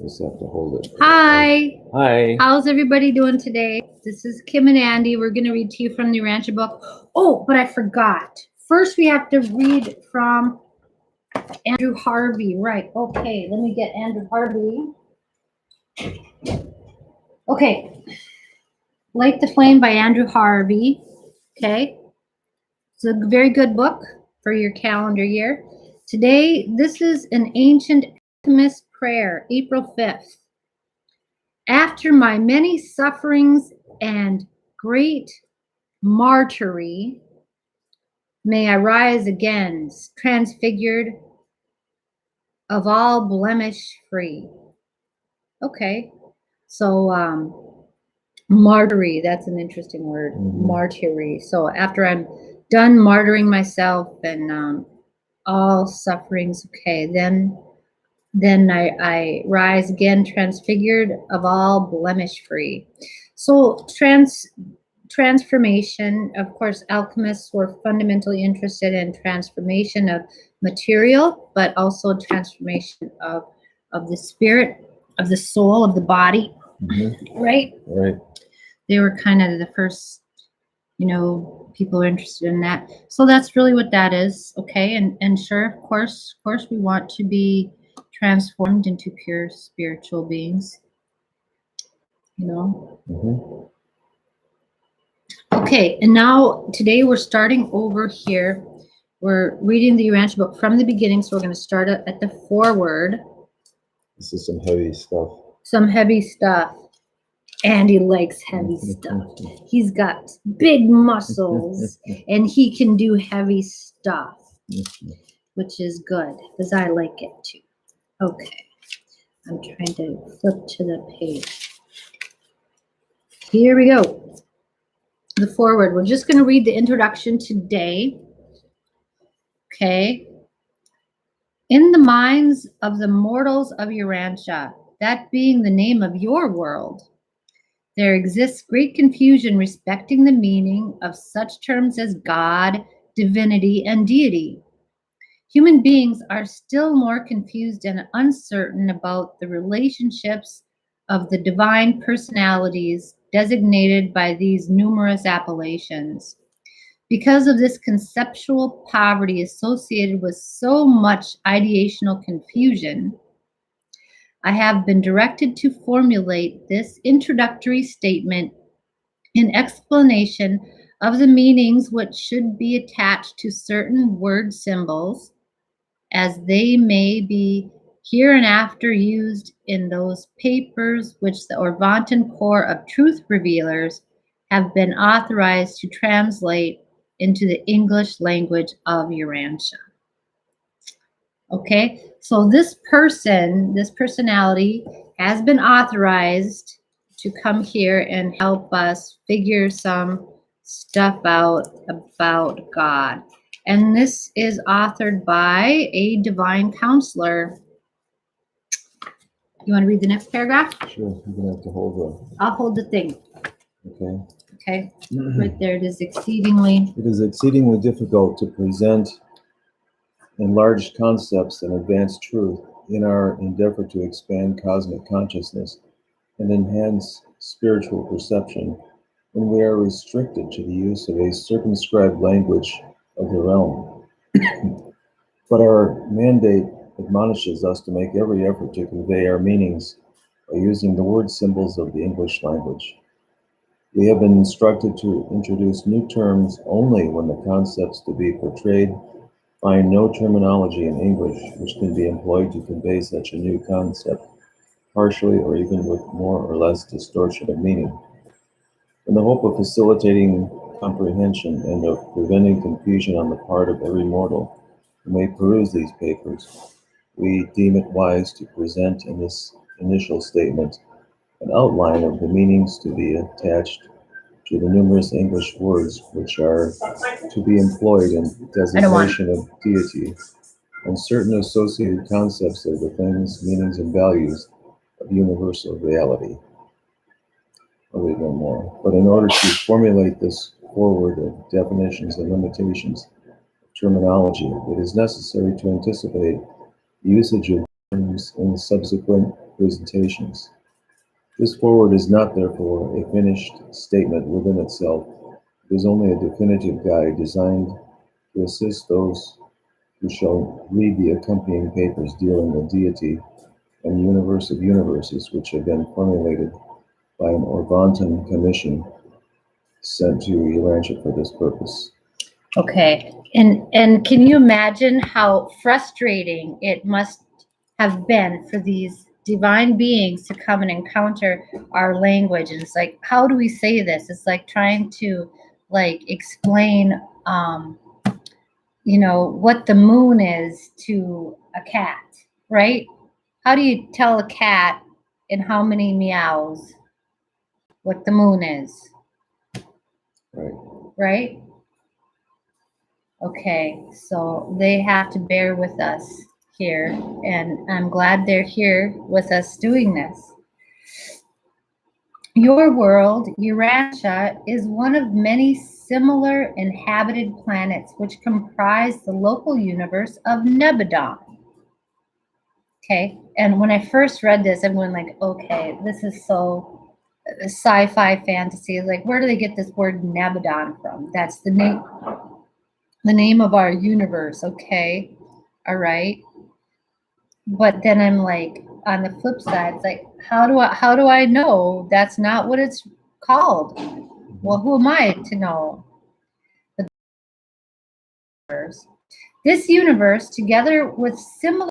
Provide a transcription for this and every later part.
Just have to hold it. Hi. Hi. How's everybody doing today? This is Kim and Andy. We're going to read to you from the Urantia book. Oh, but I forgot. First, we have to read from Andrew Harvey. Right. Okay. Let me get Andrew Harvey. Okay. Light the Flame by Andrew Harvey. Okay. It's a very good book for your calendar year. Today, this is an ancient alchemist prayer, April 5th. After my many sufferings and great martyry, may I rise again, transfigured, of all blemish free. Okay, so martyry, that's an interesting word, martyry. So after I'm done martyring myself and all sufferings, okay, then I rise again, transfigured, of all blemish free. So transformation, of course, alchemists were fundamentally interested in transformation of material, but also transformation of the spirit, of the soul, of the body. Right? Right. They were kind of the first, people are interested in that. So that's really what that is, okay? And sure, of course, we want to be transformed into pure spiritual beings, Okay, and now today we're starting over here. We're reading the Urantia book from the beginning, so we're going to start at the foreword. This is some heavy stuff. Some heavy stuff. Andy likes heavy stuff. He's got big muscles, and he can do heavy stuff, which is good, because I like it too. Okay, I'm trying to flip to the page. Here we go. The foreword. We're just going to read the introduction today. Okay. In the minds of the mortals of Urantia, that being the name of your world, there exists great confusion respecting the meaning of such terms as God, divinity, and deity. Human beings are still more confused and uncertain about the relationships of the divine personalities designated by these numerous appellations. Because of this conceptual poverty associated with so much ideational confusion, I have been directed to formulate this introductory statement in explanation of the meanings which should be attached to certain word symbols, as they may be hereinafter used in those papers which the Orvanton Corps of Truth Revealers have been authorized to translate into the English language of Urantia. Okay, so this personality has been authorized to come here and help us figure some stuff out about God. And this is authored by a divine counselor. You want to read the next paragraph? Sure, you're going to have to hold I'll hold the thing. Okay. Okay, right there. It is exceedingly difficult to present enlarged concepts and advanced truth in our endeavor to expand cosmic consciousness and enhance spiritual perception when we are restricted to the use of a circumscribed language of the realm. But our mandate admonishes us to make every effort to convey our meanings by using the word symbols of the English language. We have been instructed to introduce new terms only when the concepts to be portrayed find no terminology in English which can be employed to convey such a new concept, partially or even with more or less distortion of meaning. In the hope of facilitating comprehension and of preventing confusion on the part of every mortal who may peruse these papers, we deem it wise to present in this initial statement an outline of the meanings to be attached to the numerous English words which are to be employed in designation of deity, and certain associated concepts of the things, meanings, and values of universal reality. I'll read one more. But in order to formulate this foreword of definitions and limitations of terminology, it is necessary to anticipate the usage of terms in subsequent presentations. This foreword is not, therefore, a finished statement within itself. It is only a definitive guide designed to assist those who shall read the accompanying papers dealing with deity and universe of universes, which have been formulated by an Orvantan commission sent to Urantia for this purpose. Okay, and can you imagine how frustrating it must have been for these divine beings to come and encounter our language? And it's like, how do we say this? It's like trying to explain, what the moon is to a cat, right? How do you tell a cat in how many meows what the moon is, Right. right? Okay, so they have to bear with us here, and I'm glad they're here with us doing this. Your world, Urantia, is one of many similar inhabited planets which comprise the local universe of Nebadon. Okay, and when I first read this, I'm going like, okay, this is so sci-fi fantasy. Like, where do they get this word Nebadon from? That's the name of our universe. Okay, all right. But then I'm like, on the flip side, it's like, how do I know that's not what it's called? Well, who am I to know? But this universe, together with similar,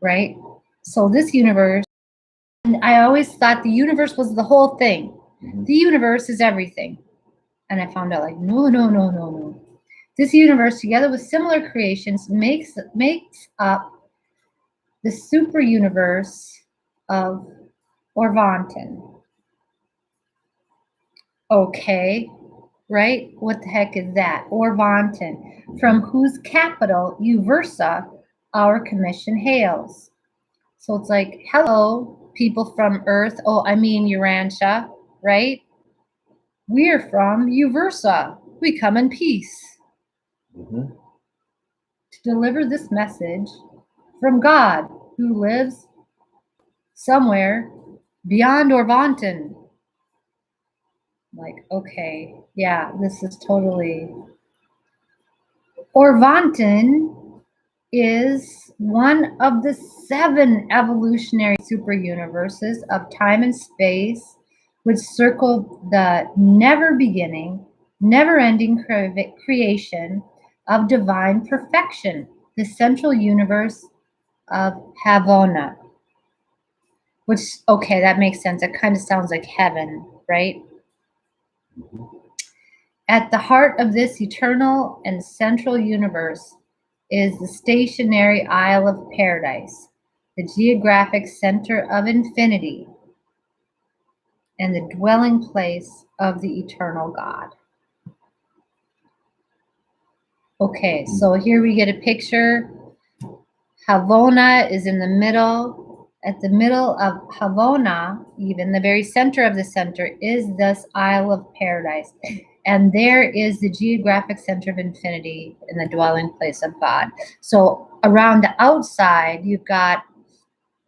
right? So this universe, and I always thought the universe was the whole thing. Mhm. The universe is everything. And I found out like, no, no, no, no, no. This universe, together with similar creations, makes up the super universe of Orvantan. Okay, right? What the heck is that? Orvantan, from whose capital, Uversa, our commission hails. So it's like, hello, people from Earth. Oh, I mean Urantia, right? We're from Uversa. We come in peace Mhm. to deliver this message from God, who lives somewhere beyond Orvantan. Like, okay, yeah, this is totally. Orvantan is one of the 7 evolutionary superuniverses of time and space, which circle the never beginning, never ending creation of divine perfection, the central universe of Havona. Which, okay, that makes sense. It kind of sounds like heaven, right? At the heart of this eternal and central universe is the stationary Isle of Paradise, the geographic center of infinity, and the dwelling place of the eternal God. Okay, so here we get a picture. Havona is in the middle. At the middle of Havona, even the very center of the center, is this Isle of Paradise. And there is the geographic center of infinity and the dwelling place of God. So around the outside, you've got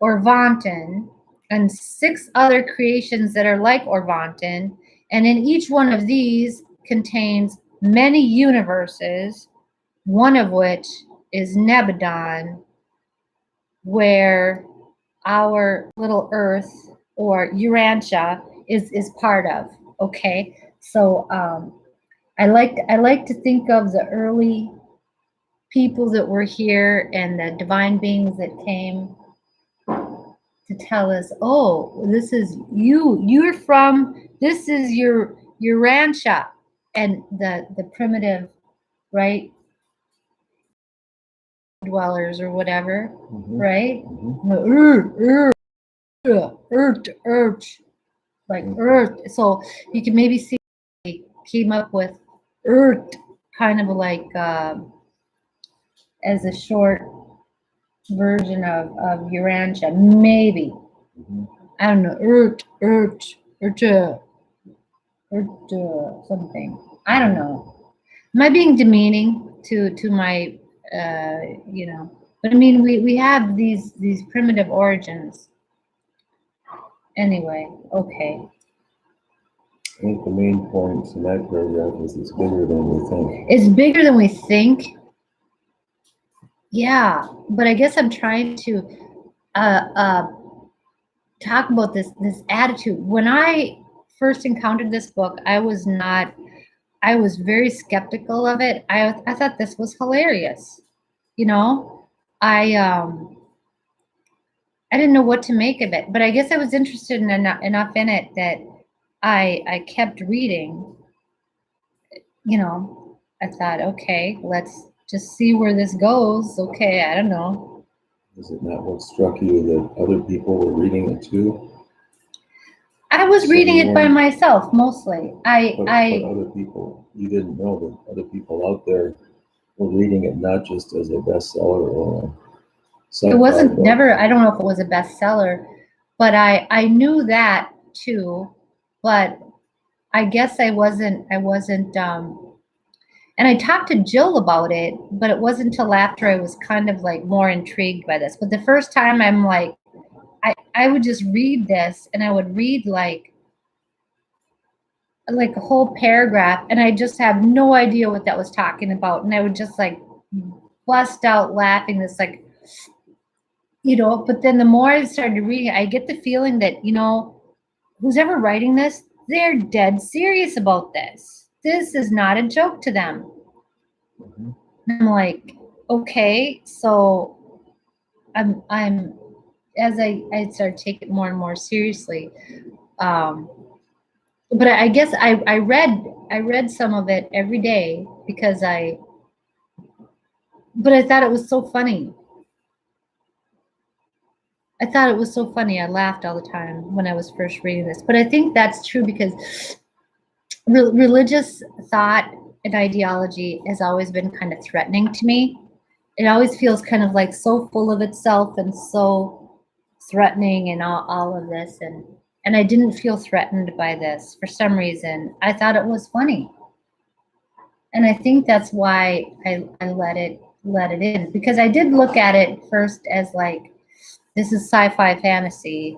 Orvantan and 6 other creations that are like Orvantan. And in each one of these contains many universes, one of which is Nebadon, where our little Earth or Urantia is part of. Okay, so I like to think of the early people that were here and the divine beings that came to tell us, oh, this is you. You're from. This is your Urantia, and the primitive, right, dwellers or whatever, Mhm. right? Mhm. Earth, like Earth. So you can maybe see they came up with Earth kind of like as a short version of Urantia, maybe. Mhm. I don't know, Earth, something. I don't know. Am I being demeaning to my, you know? But I mean, we have these primitive origins. Anyway, okay. I think the main point in that paragraph is it's bigger than we think. It's bigger than we think. Yeah, but I guess I'm trying to talk about this attitude. When I first encountered this book, I was very skeptical of it. I thought this was hilarious. You know, I didn't know what to make of it, but I guess I was interested enough in it that I kept reading. You know, I thought, okay, let's just see where this goes. Okay, I don't know. Is it not what struck you that other people were reading it too? I was reading it by myself mostly. But other people, you didn't know that other people out there were reading it not just as a bestseller or a it wasn't book. never. I don't know if it was a bestseller, but I knew that too. But I guess I wasn't. And I talked to Jill about it, but it wasn't until after I was kind of like more intrigued by this. But the first time I'm like, I would just read this, and I would read like a whole paragraph, and I just have no idea what that was talking about. And I would just like bust out laughing, this like, but then the more I started reading, I get the feeling that, who's ever writing this, they're dead serious about this. This is not a joke to them. Mm-hmm. I'm like, okay, so I'm as I start taking it more and more seriously. But I guess I read some of it every day because but I thought it was so funny. I laughed all the time when I was first reading this. But I think that's true because religious thought and ideology has always been kind of threatening to me. It always feels kind of like so full of itself and so threatening and all of this. And I didn't feel threatened by this for some reason. I thought it was funny. And I think that's why I let it in, because I did look at it first as like, this is sci-fi fantasy.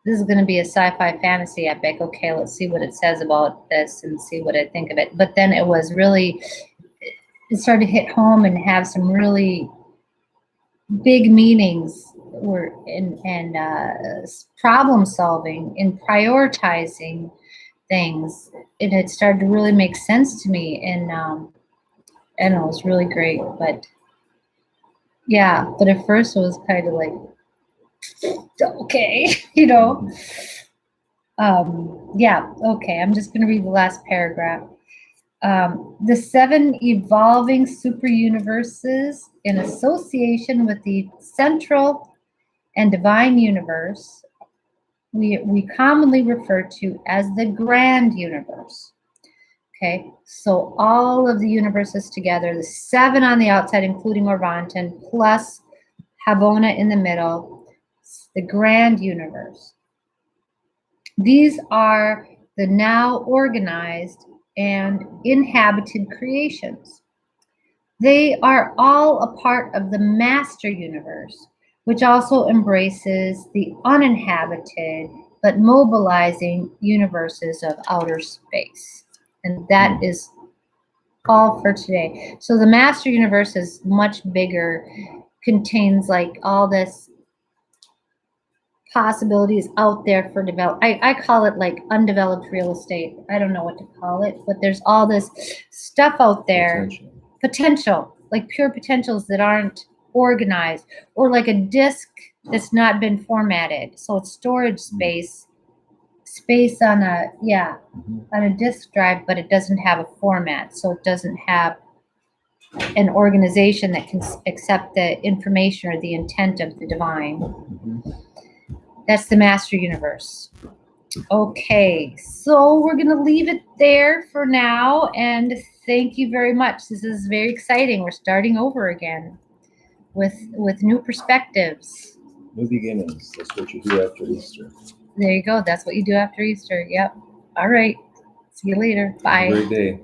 This is going to be a sci-fi fantasy epic. Okay, let's see what it says about this and see what I think of it. But then it started to hit home and have some really big meanings and problem solving and prioritizing things. And it started to really make sense to me. And it was really great. But yeah, but at first it was kind of like, okay, yeah, okay, I'm just going to read the last paragraph. The 7 evolving super universes in association with the central and divine universe we commonly refer to as the grand universe. Okay, so all of the universes together, the 7 on the outside, including Urantia, plus Habona in the middle, the grand universe. These are the now organized and inhabited creations. They are all a part of the master universe, which also embraces the uninhabited but mobilizing universes of outer space. And that is all for today. So the master universe is much bigger, contains like all this possibilities out there for develop. I call it like undeveloped real estate. I don't know what to call it, but there's all this stuff out there. Potential, like pure potentials that aren't organized, or like a disk that's not been formatted. So it's storage space on a disk drive, but it doesn't have a format. So it doesn't have an organization that can accept the information or the intent of the divine. That's the master universe. Okay, so we're going to leave it there for now, and thank you very much. This is very exciting. We're starting over again with new perspectives. New beginnings. That's what you do after Easter. There you go. That's what you do after Easter. Yep. All right. See you later. Bye. Have a great day.